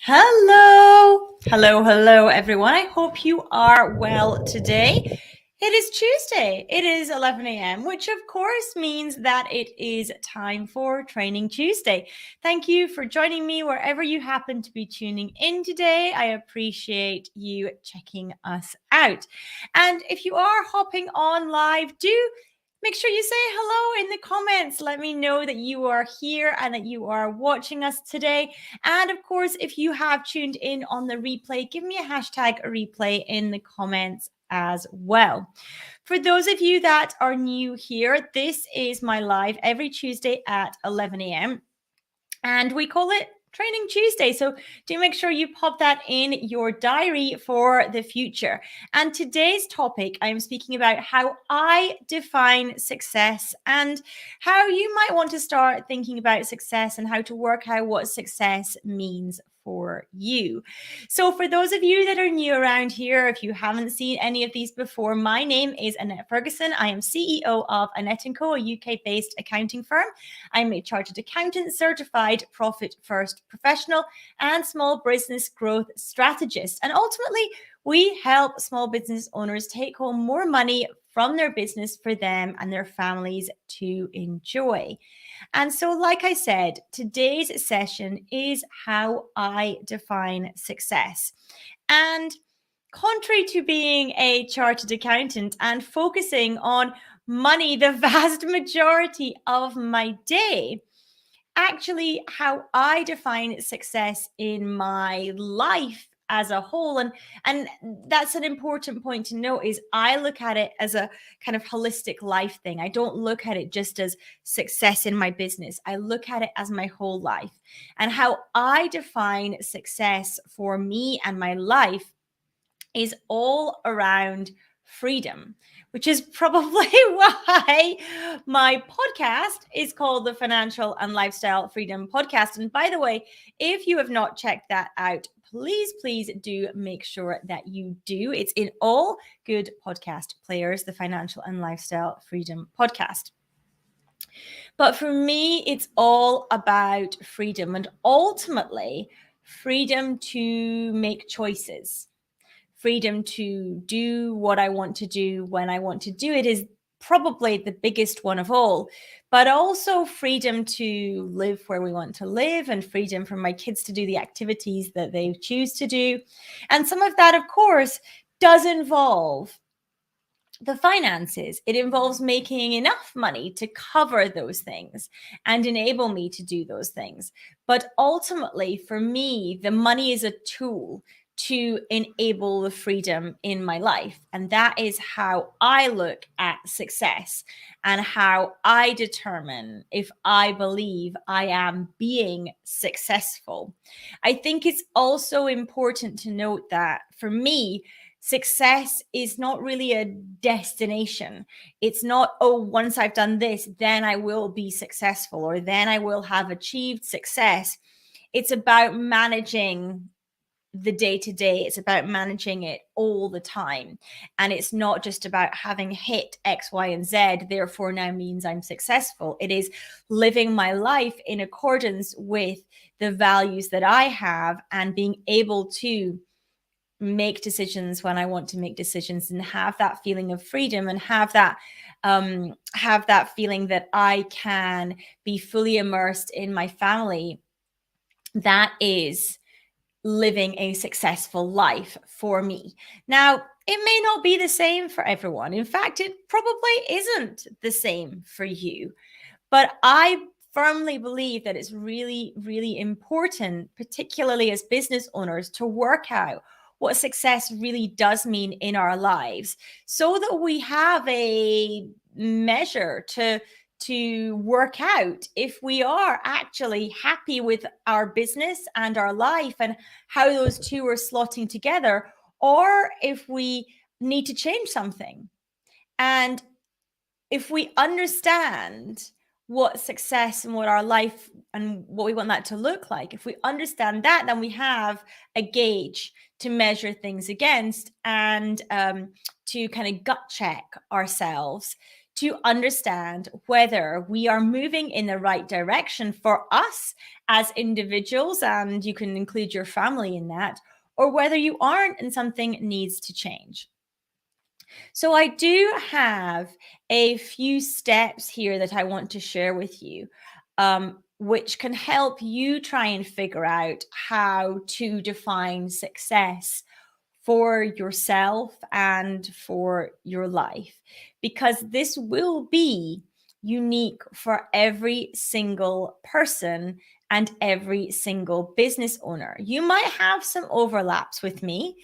Hello, everyone. I hope you are well today. It is Tuesday. It is 11 a.m., which of course means that it is time for Training Tuesday. Thank you for joining me wherever you happen to be tuning in today. I appreciate you checking us out. And if you are hopping on live, do make sure you say hello in the comments. Let me know that you are here and that you are watching us today. And of course, if you have tuned in on the replay, give me a hashtag replay in the comments as well. For those of you that are new here, this is my live every Tuesday at 11 a.m. and we call it Training Tuesday. So do make sure you pop that in your diary for the future. And today's topic, I'm speaking about how I define success and how you might want to start thinking about success and how to work out what success means for you. So for those of you that are new around here, if you haven't seen any of these before, my name is Annette Ferguson. I am CEO of Annette & Co, a UK-based accounting firm. I'm a chartered accountant, certified profit first professional, and small business growth strategist. And ultimately, we help small business owners take home more money from their business for them and their families to enjoy. And so, like I said, today's session is how I define success. And contrary to being a chartered accountant and focusing on money the vast majority of my day, actually how I define success in my life as a whole, and that's an important point to note, is I look at it as a kind of holistic life thing. I don't look at it just as success in my business. I look at it as my whole life, and how I define success for me and my life is all around freedom, which is probably why my podcast is called the Financial and Lifestyle Freedom Podcast. And by the way, if you have not checked that out, please do make sure that you do. It's in all good podcast players, the Financial and Lifestyle Freedom Podcast. But for me, it's all about freedom, and ultimately freedom to make choices. Freedom to do what I want to do when I want to do it is probably the biggest one of all, but also freedom to live where we want to live, and freedom for my kids to do the activities that they choose to do. And some of that, of course, does involve the finances. It involves making enough money to cover those things and enable me to do those things. But ultimately, for me, the money is a tool to enable the freedom in my life. And that is how I look at success and how I determine if I believe I am being successful. I think it's also important to note that for me, success is not really a destination. It's not, oh, once I've done this, then I will be successful, or then I will have achieved success. It's about managing the day to day. It's about managing it all the time. And it's not just about having hit X, Y, and Z, therefore now means I'm successful. It is living my life in accordance with the values that I have and being able to make decisions when I want to make decisions, and have that feeling of freedom, and have that feeling that I can be fully immersed in my family. That is living a successful life for me. Now, it may not be the same for everyone. In fact, it probably isn't the same for you. But I firmly believe that it's really, really important, particularly as business owners, to work out what success really does mean in our lives, so that we have a measure to work out if we are actually happy with our business and our life and how those two are slotting together, or if we need to change something. And if we understand what success and what our life and what we want that to look like, if we understand that, then we have a gauge to measure things against, and to kind of gut check ourselves to understand whether we are moving in the right direction for us as individuals, and you can include your family in that, or whether you aren't and something needs to change. So, I do have a few steps here that I want to share with you, which can help you try and figure out how to define success for yourself and for your life, because this will be unique for every single person and every single business owner. You might have some overlaps with me,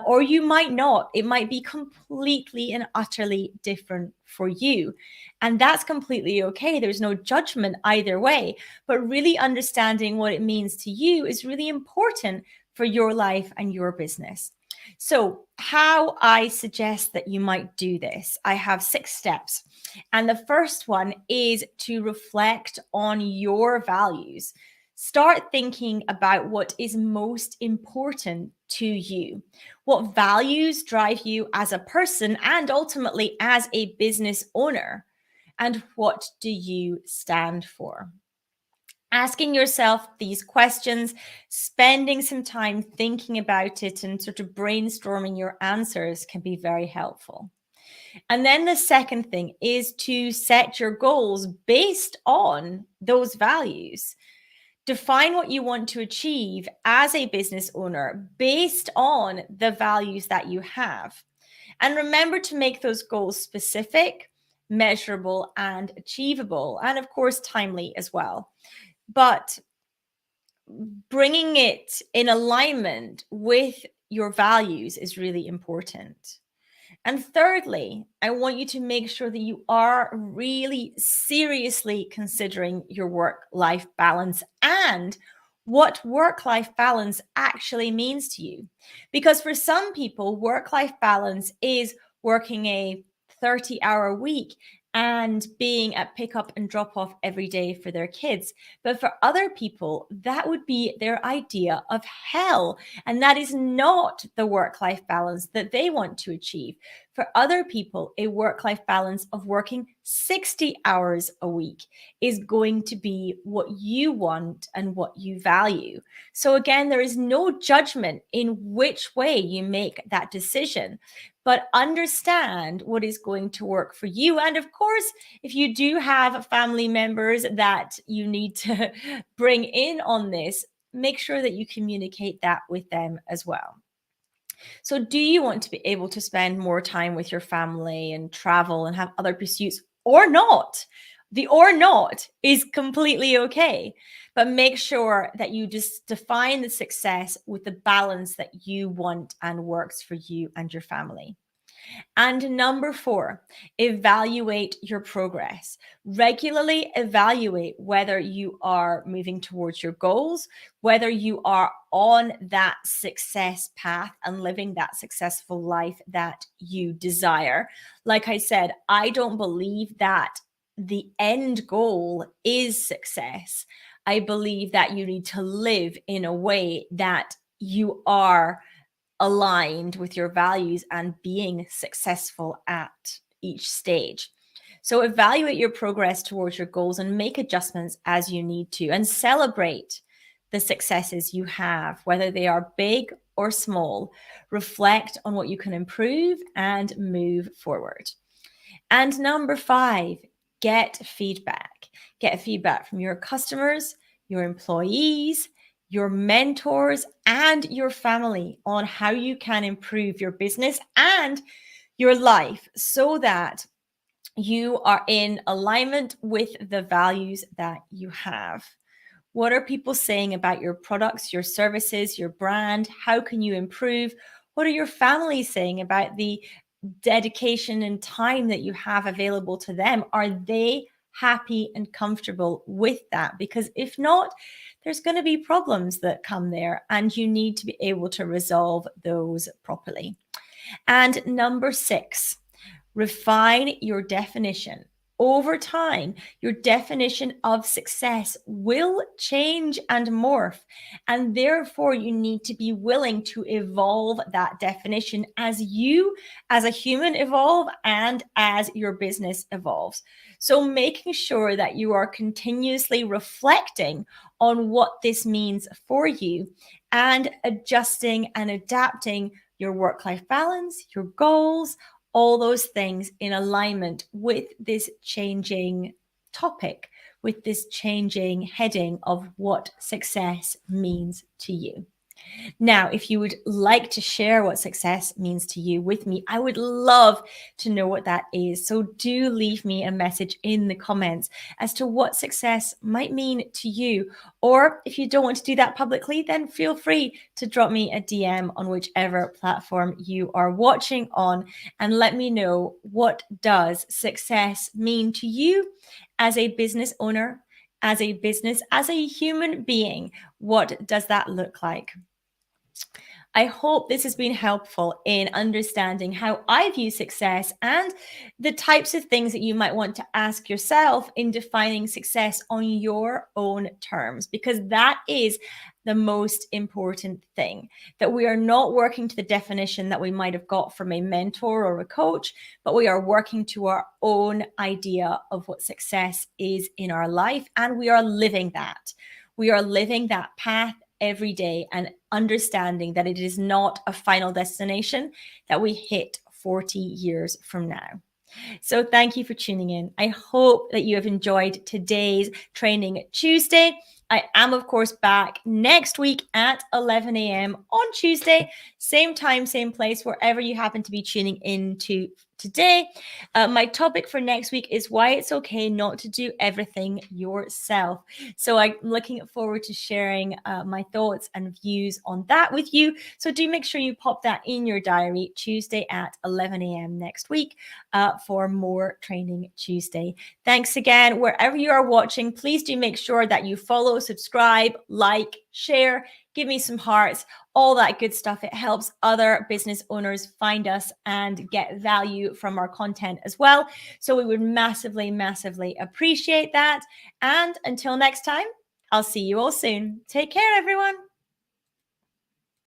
or you might not. It might be completely and utterly different for you. And that's completely okay. There's no judgment either way. But really understanding what it means to you is really important for your life and your business. So, how I suggest that you might do this, I have 6 steps. And the first one is to reflect on your values. Start thinking about what is most important to you. What values drive you as a person and ultimately as a business owner? And what do you stand for? Asking yourself these questions, spending some time thinking about it and sort of brainstorming your answers can be very helpful. And then the second thing is to set your goals based on those values. Define what you want to achieve as a business owner based on the values that you have. And remember to make those goals specific, measurable, and achievable, and of course, timely as well. But bringing it in alignment with your values is really important. And thirdly, I want you to make sure that you are really seriously considering your work life balance and what work life balance actually means to you. Because for some people, work life balance is working a 30-hour week and being at pick up and drop off every day for their kids. But for other people, that would be their idea of hell. And that is not the work life balance that they want to achieve. For other people, a work life balance of working 60 hours a week is going to be what you want and what you value. So, again, there is no judgment in which way you make that decision, but understand what is going to work for you. And of course, if you do have family members that you need to bring in on this, make sure that you communicate that with them as well. So, do you want to be able to spend more time with your family and travel and have other pursuits or not? The or not is completely okay. But make sure that you just define the success with the balance that you want and works for you and your family. And number 4, evaluate your progress. Regularly evaluate whether you are moving towards your goals, whether you are on that success path and living that successful life that you desire. Like I said, I don't believe that the end goal is success. I believe that you need to live in a way that you are aligned with your values and being successful at each stage. So evaluate your progress towards your goals and make adjustments as you need to, and celebrate the successes you have, whether they are big or small. Reflect on what you can improve and move forward. And number 5, get feedback. Get feedback from your customers, your employees, your mentors, and your family on how you can improve your business and your life so that you are in alignment with the values that you have. What are people saying about your products, your services, your brand? How can you improve? What are your family saying about the dedication and time that you have available to them? Are they happy and comfortable with that? Because if not, there's going to be problems that come there, and you need to be able to resolve those properly. And number 6, refine your definition over time, your definition of success will change and morph. And therefore, you need to be willing to evolve that definition as you, as a human, evolve and as your business evolves. So, making sure that you are continuously reflecting on what this means for you and adjusting and adapting your work-life balance, your goals, all those things in alignment with this changing topic, with this changing heading of what success means to you. Now, if you would like to share what success means to you with me, I would love to know what that is. So do leave me a message in the comments as to what success might mean to you. Or if you don't want to do that publicly, then feel free to drop me a DM on whichever platform you are watching on and let me know, what does success mean to you as a business owner, as a business, as a human being? What does that look like? I hope this has been helpful in understanding how I view success and the types of things that you might want to ask yourself in defining success on your own terms, because that is the most important thing, that we are not working to the definition that we might have got from a mentor or a coach, but we are working to our own idea of what success is in our life, and we are living that. We are living that path every day and understanding that it is not a final destination that we hit 40 years from now. So thank you for tuning in. I hope that you have enjoyed today's Training Tuesday. I am, of course, back next week at 11 a.m. on Tuesday, same time, same place, wherever you happen to be tuning in to today. My topic for next week is why it's okay not to do everything yourself. So I'm looking forward to sharing my thoughts and views on that with you. So do make sure you pop that in your diary, Tuesday at 11 a.m. next week for more Training Tuesday. Thanks again. Wherever you are watching, please do make sure that you follow, subscribe, like, share, give me some hearts, all that good stuff. It helps other business owners find us and get value from our content as well. So we would massively, massively appreciate that. And until next time, I'll see you all soon. Take care, everyone.